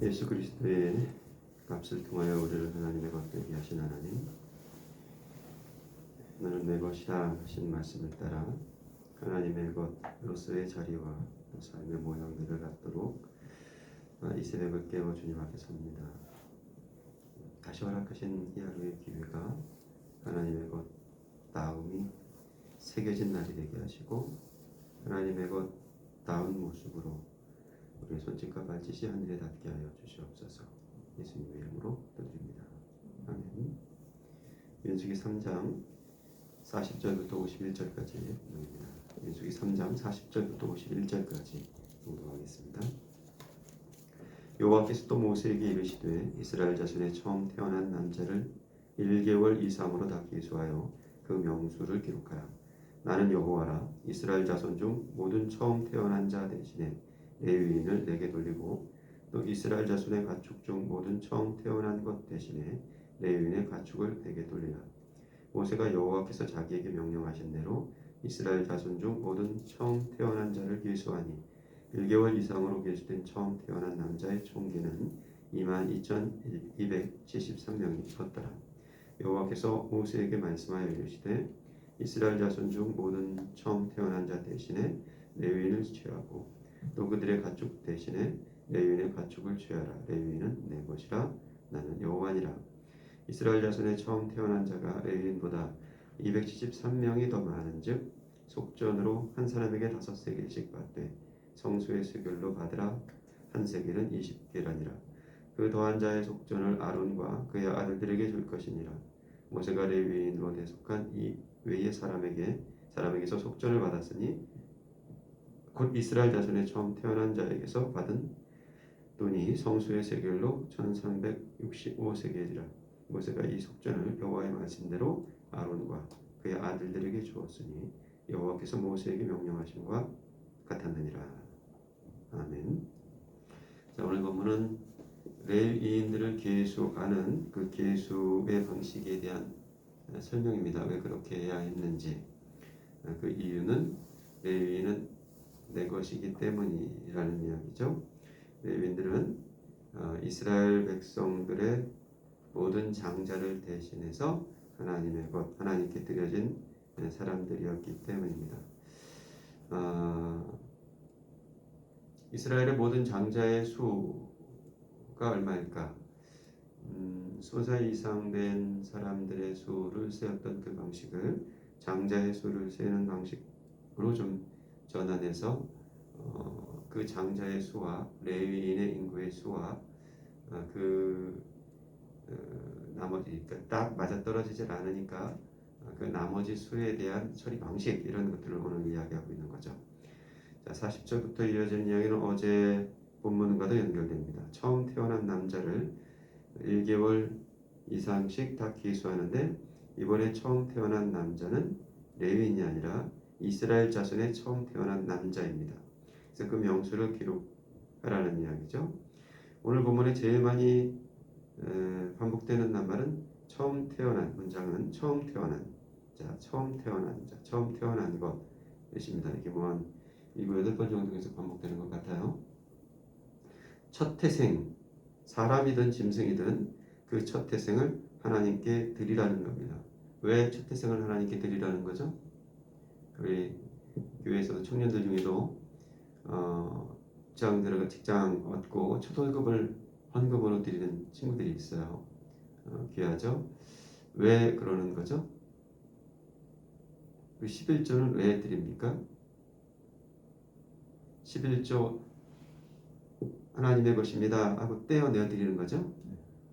예수 그리스도의 값을 통하여 우리를 하나님의 것 되게 하신 하나님, 너는 내 것이다 하신 말씀을 따라 하나님의 것으로서의 자리와 또 삶의 모양들을 갖도록 이 새벽을 깨워 주님 앞에 섭니다. 다시 허락하신 이 하루의 기회가 하나님의 것다움이 새겨진 날이 되게 하시고 하나님의 것다운 모습으로 우리의 손짓과 발짓이 하늘에 닿게 하여 주시옵소서. 예수님의 이름으로 기도드립니다. 아멘. 민수기 3장 40절부터 51절까지 읽습니다. 민수기 3장 40절부터 51절까지 공독하겠습니다. 여호와께서 또 모세에게 이르시되 이스라엘 자손의 처음 태어난 남자를 1개월 이상으로 다 기수하여 그 명수를 기록하라. 나는 여호와라. 이스라엘 자손 중 모든 처음 태어난 자 대신에 레위인을 내게 돌리고 또 이스라엘 자손의 가축 중 모든 처음 태어난 것 대신에 레위인의 가축을 내게 돌리라. 모세가 여호와께서 자기에게 명령하신 대로 이스라엘 자손 중 모든 처음 태어난 자를 기수하니 1개월 이상으로 계수된 처음 태어난 남자의 총기는 22,273명이 컸더라. 여호와께서 모세에게 말씀하여 이르시되 이스라엘 자손 중 모든 처음 태어난 자 대신에 레위인을 취하고 또 그들의 가축 대신에 레위인의 가축을 취하라. 레위인은 내 것이라. 나는 여호와니라. 이스라엘 자손의 처음 태어난 자가 레위인보다 273명이 더 많은즉 속전으로 한 사람에게 5세겔씩 받되 성수의 세겔로 받으라. 한 세겔은 20계라니라. 그 더한 자의 속전을 아론과 그의 아들들에게 줄 것이니라. 모세가 레위인으로 대속한 이 외의 사람에게서 속전을 받았으니 곧 이스라엘 자손의 처음 태어난 자에게서 받은 돈이 성수의 세겔로 1365세겔이라. 모세가 이 속전을 여호와의 말씀대로 아론과 그의 아들들에게 주었으니 여호와께서 모세에게 명령하신과 같았느니라. 아멘. 자, 오늘 본문은 레위인들을 계수하는 그 계수의 방식에 대한 설명입니다. 왜 그렇게 해야 했는지. 그 이유는 레위인은 내 것이기 때문이라는 이야기죠. 레위인들은 이스라엘 백성들의 모든 장자를 대신해서 하나님의 것, 하나님께 드려진 사람들이었기 때문입니다. 이스라엘의 모든 장자의 수가 얼마일까? 소살 이상 된 사람들의 수를 세었던 그 방식을 장자의 수를 세는 방식으로 좀 전환해서 그 장자의 수와 레위인의 인구의 수와 나머지 딱 맞아떨어지질 않으니까 그 나머지 수에 대한 처리 방식 이런 것들을 오늘 이야기하고 있는 거죠. 자, 40절부터 이어지는 이야기는 어제 본문과도 연결됩니다. 처음 태어난 남자를 1개월 이상씩 다 기수하는데 이번에 처음 태어난 남자는 레위인이 아니라 이스라엘 자손의 처음 태어난 남자입니다. 그래서 그 명수를 기록하라는 이야기죠. 오늘 본문에 제일 많이 반복되는 말은 처음 태어난 문장은 처음 태어난 자, 처음 태어난 자, 처음 태어난 것입니다. 이게 뭐 한 7, 8번 정도 계속 반복되는 것 같아요. 첫 태생, 사람이든 짐승이든 그 첫 태생을 하나님께 드리라는 겁니다. 왜 첫 태생을 하나님께 드리라는 거죠? 우리 교회에서도 청년들 중에도 직장 얻고 첫 월급을 헌금으로 드리는 친구들이 있어요. 귀하죠? 왜 그러는 거죠? 그 11조는 왜 드립니까? 11조 하나님의 것입니다 하고 떼어내어 드리는 거죠.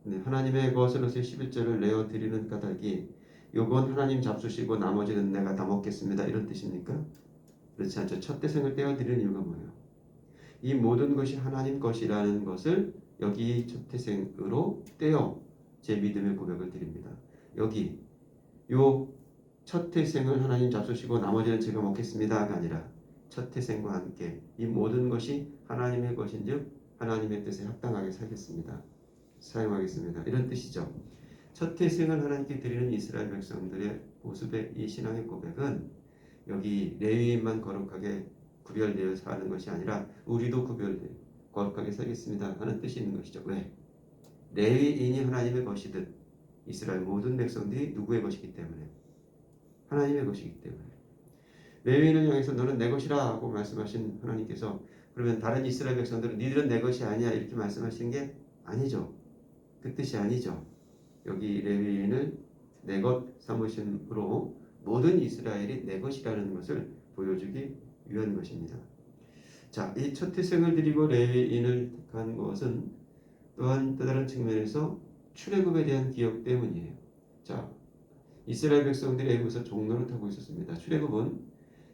네, 하나님의 것으로서 11조를 내어 드리는 까닭이 요건 하나님 잡수시고 나머지는 내가 다 먹겠습니다 이런 뜻입니까? 그렇지 않죠. 첫 태생을 떼어 드리는 이유가 뭐예요? 이 모든 것이 하나님 것이라는 것을 여기 첫 태생으로 떼어 제 믿음의 고백을 드립니다. 여기 요 첫 태생을 하나님 잡수시고 나머지는 제가 먹겠습니다가 아니라 첫 태생과 함께 이 모든 것이 하나님의 것인즉 하나님의 뜻에 합당하게 살겠습니다. 사용하겠습니다. 이런 뜻이죠. 첫 태생을 하나님께 드리는 이스라엘 백성들의 모습의 이 신앙의 고백은 여기 레위인만 거룩하게 구별되어 사는 것이 아니라 우리도 거룩하게 살겠습니다 하는 뜻이 있는 것이죠. 왜? 레위인이 하나님의 것이듯 이스라엘 모든 백성들이 누구의 것이기 때문에 하나님의 것이기 때문에 레위인을 향해서 너는 내 것이라 하고 말씀하신 하나님께서 그러면 다른 이스라엘 백성들은 니들은 내 것이 아니야 이렇게 말씀하시는 게 아니죠. 그 뜻이 아니죠. 여기 레위인을 내 것 삼으심으로 모든 이스라엘이 내 것이라는 것을 보여주기 위한 것입니다. 자, 이 첫 태생을 드리고 레위인을 택한 것은 또한 또 다른 측면에서 출애굽에 대한 기억 때문이에요. 자, 이스라엘 백성들이 애굽에서 종로를 타고 있었습니다. 출애굽은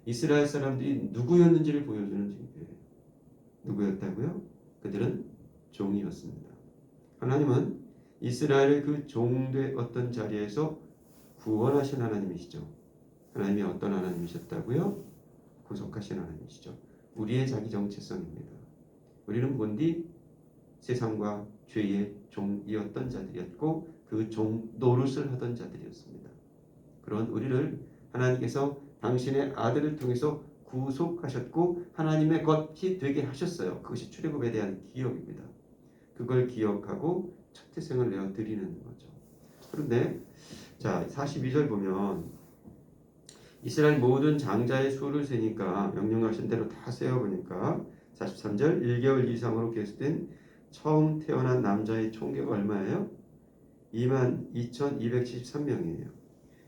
이스라엘 사람들이 누구였는지를 보여주는 징표예요. 누구였다고요? 그들은 종이었습니다. 하나님은 이스라엘을 그 종되었던 자리에서 구원하신 하나님이시죠. 하나님이 어떤 하나님이셨다고요? 구속하신 하나님이시죠. 우리의 자기 정체성입니다. 우리는 본디 세상과 죄의 종이었던 자들이었고 그 종 노릇을 하던 자들이었습니다. 그런 우리를 하나님께서 당신의 아들을 통해서 구속하셨고 하나님의 것이 되게 하셨어요. 그것이 출애굽에 대한 기억입니다. 그걸 기억하고 첫 태생을 내어 드리는 거죠. 그런데 자 42절 보면 이스라엘 모든 장자의 수를 세니까 명령하신 대로 다 세어보니까 43절 1개월 이상으로 계속된 처음 태어난 남자의 총계가 얼마예요? 22,273명이에요.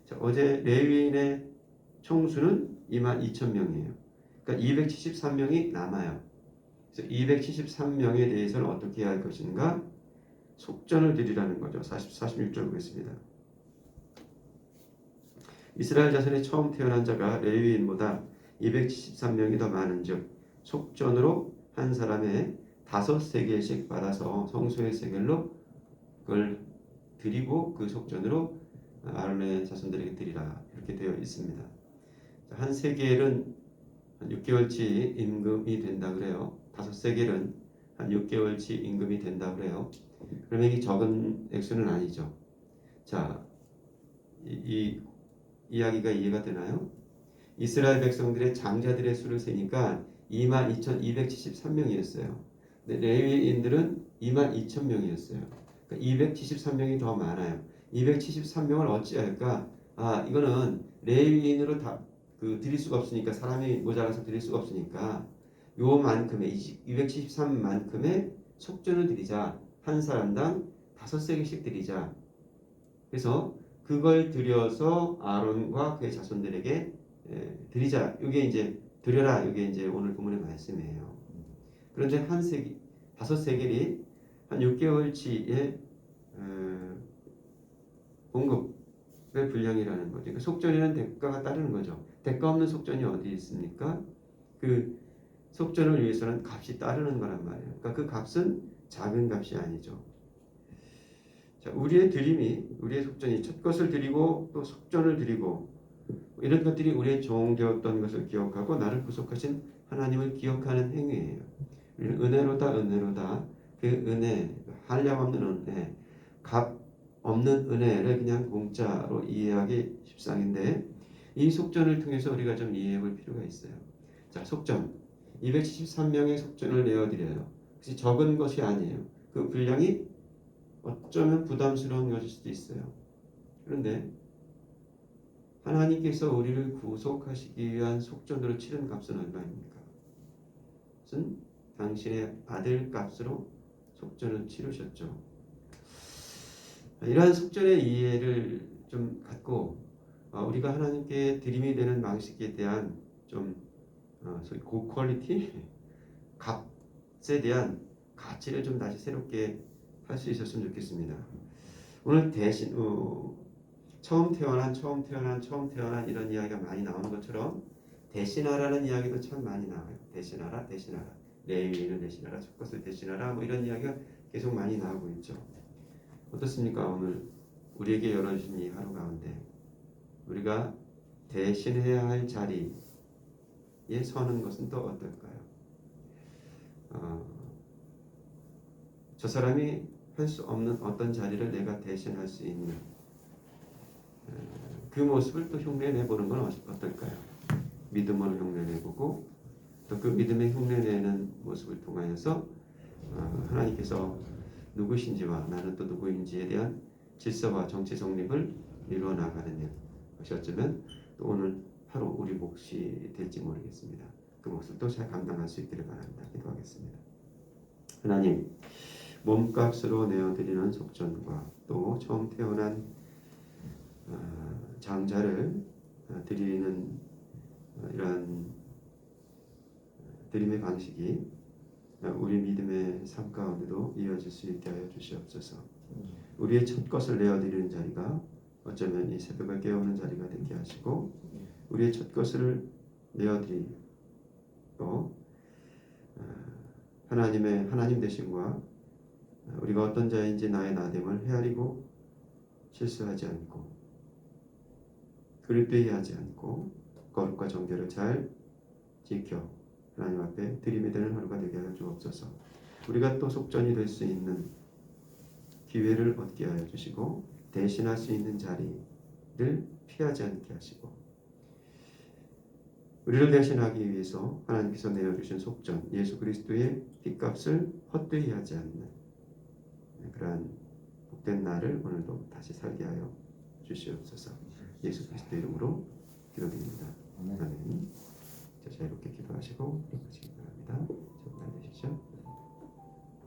자, 어제 레위인의 총수는 22,000명이에요. 그러니까 273명이 남아요. 그래서 273명에 대해서는 어떻게 해야 할 것인가? 속전을 드리라는 거죠. 46절 보겠습니다. 이스라엘 자손의 처음 태어난 자가 레위인보다 273명이 더 많은즉 속전으로 한 사람의 5세겔씩 받아서 성소의 세겔로 그걸 드리고 그 속전으로 아론의 자손들에게 드리라 이렇게 되어 있습니다. 한 세겔은 한 6개월치 임금이 된다 그래요. 5세겔은 한 6개월치 임금이 된다 그래요. 그러면 이게 적은 액수는 아니죠. 자, 이 이야기가 이해가 되나요? 이스라엘 백성들의 장자들의 수를 세니까 22,273명이었어요. 근데 레위인들은 22,000명이었어요. 그러니까 273명이 더 많아요. 273명을 어찌할까? 아, 이거는 레위인으로 다 드릴 수가 없으니까 사람이 모자라서 드릴 수가 없으니까 요만큼의 273만큼의 속전을 드리자. 한 사람당 5세겔씩 드리자. 그래서 그걸 드려서 아론과 그의 자손들에게 드리자. 이게 이제 드려라. 이게 이제 오늘 본문의 말씀이에요. 그런데 한 세겔, 5세겔이 한 6개월치의 공급의 분량이라는 거죠. 그러니까 속전에는 대가가 따르는 거죠. 대가 없는 속전이 어디 있습니까? 그 속전을 위해서는 값이 따르는 거란 말이에요. 그러니까 그 값은 작은 값이 아니죠. 자, 우리의 드림이 우리의 속전이 첫 것을 드리고 또 속전을 드리고 이런 것들이 우리의 종되었던 것을 기억하고 나를 구속하신 하나님을 기억하는 행위예요. 우리는 은혜로다 은혜로다 그 은혜 한량없는 은혜 값 없는 은혜를 그냥 공짜로 이해하기 십상인데 이 속전을 통해서 우리가 좀 이해해 볼 필요가 있어요. 자, 속전 273명의 속전을 내어드려요. 그것이 적은 것이 아니에요. 그 분량이 어쩌면 부담스러운 것일 수도 있어요. 그런데 하나님께서 우리를 구속하시기 위한 속전으로 치른 값은 얼마입니까? 그것은 당신의 아들 값으로 속전을 치르셨죠. 이러한 속전의 이해를 좀 갖고 우리가 하나님께 드림이 되는 방식에 대한 좀 소위 고퀄리티 값에 대한 가치를 좀 다시 새롭게 할 수 있었으면 좋겠습니다. 오늘 대신 처음 태어난 이런 이야기가 많이 나오는 것처럼 대신하라는 이야기도 참 많이 나와요. 대신하라 레위인을 대신하라 첫 것을 대신하라 뭐 이런 이야기가 계속 많이 나오고 있죠. 어떻습니까? 오늘 우리에게 열어주신 이 하루 가운데 우리가 대신해야 할 자리에 서는 것은 또 어떨까요? 저 사람이 할 수 없는 어떤 자리를 내가 대신할 수 있는 그 모습을 또 흉내내보는 건 어떨까요? 믿음으로 흉내내보고 또 그 믿음의 흉내내는 모습을 통하여서 하나님께서 누구신지와 나는 또 누구인지에 대한 질서와 정치 성립을 이루어 나가는 일, 그것이 어쩌면 또 오늘 하루 우리 몫이 될지 모르겠습니다. 그 몫을 또 잘 감당할 수 있기를 바랍니다. 기도하겠습니다. 하나님, 몸값으로 내어드리는 속전과 또 처음 태어난 장자를 드리는 이러한 드림의 방식이 우리 믿음의 삶 가운데도 이어질 수 있게 하여 주시옵소서. 우리의 첫 것을 내어드리는 자리가 어쩌면 이 새벽을 깨우는 자리가 되게 하시고 우리의 첫 것을 내어드리고 하나님 되심과 우리가 어떤 자인지 나의 나됨을 헤아리고 실수하지 않고 그릇되이 하지 않고 거룩과 정결을 잘 지켜 하나님 앞에 드림이 되는 하루가 되게 하여 주옵소서. 우리가 또 속전이 될 수 있는 기회를 얻게 하여 주시고 대신할 수 있는 자리를 피하지 않게 하시고 우리를 대신하기 위해서 하나님께서 내어주신 속전 예수 그리스도의 핏값을 헛되이 하지 않는 그러한 복된 날을 오늘도 다시 살게 하여 주시옵소서. 예수 그리스도의 이름으로 기도드립니다. 아멘. 자유롭게 기도하시고 기도하시기 바랍니다. 좋은 날 되시죠.